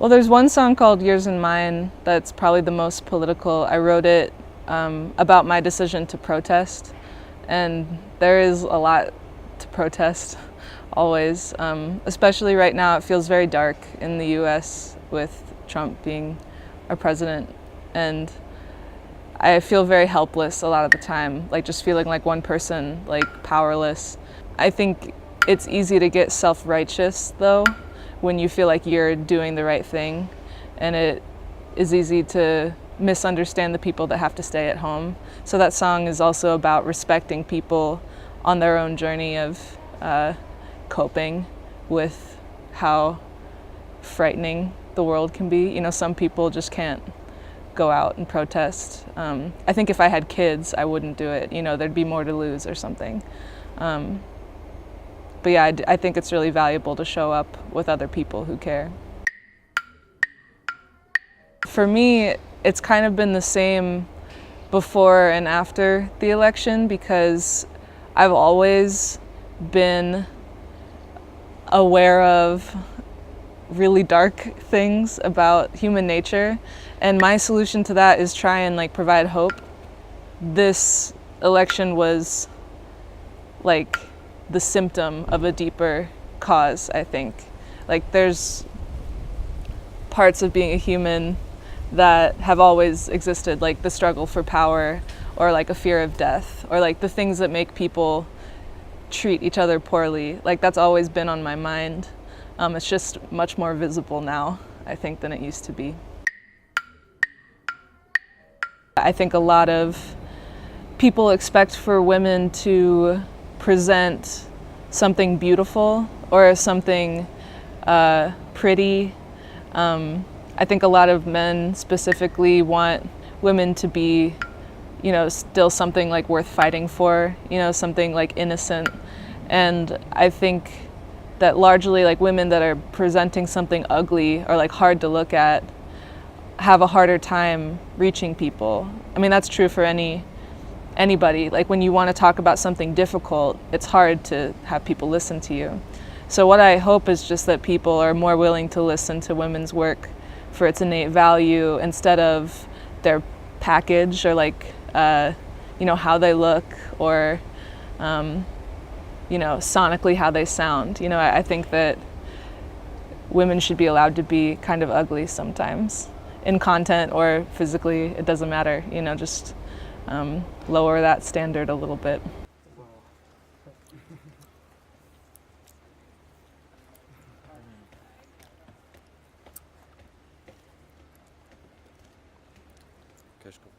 Well, there's one song called Yours and Mine that's probably the most political. I wrote it about my decision to protest, and there is a lot to protest always. Especially right now, it feels very dark in the US with Trump being our president, and I feel very helpless a lot of the time, like just feeling like one person, like powerless. I think it's easy to get self-righteous though, when you feel like you're doing the right thing, and it is easy to misunderstand the people that have to stay at home. So that song is also about respecting people on their own journey of coping with how frightening the world can be. You know, some people just can't go out and protest. I think if I had kids, I wouldn't do it. You know, there'd be more to lose or something. But yeah, I think it's really valuable to show up with other people who care. For me, it's kind of been the same before and after the election, because I've always been aware of really dark things about human nature, and my solution to that is try and like provide hope. This election was like the symptom of a deeper cause, I think. Like there's parts of being a human that have always existed, like the struggle for power, or like a fear of death, or like the things that make people treat each other poorly. Like that's always been on my mind. It's just much more visible now, I think, than it used to be. I think a lot of people expect for women to present something beautiful or something pretty. I think a lot of men specifically want women to be, you know, still something like worth fighting for, you know, something like innocent. And I think that largely like women that are presenting something ugly or like hard to look at have a harder time reaching people. I mean, that's true for anybody. Like when you want to talk about something difficult, it's hard to have people listen to you. So what I hope is just that people are more willing to listen to women's work for its innate value instead of their package or like, you know, how they look or, you know, sonically how they sound. You know, I think that women should be allowed to be kind of ugly sometimes, in content or physically, it doesn't matter. You know, just lower that standard a little bit. Queres que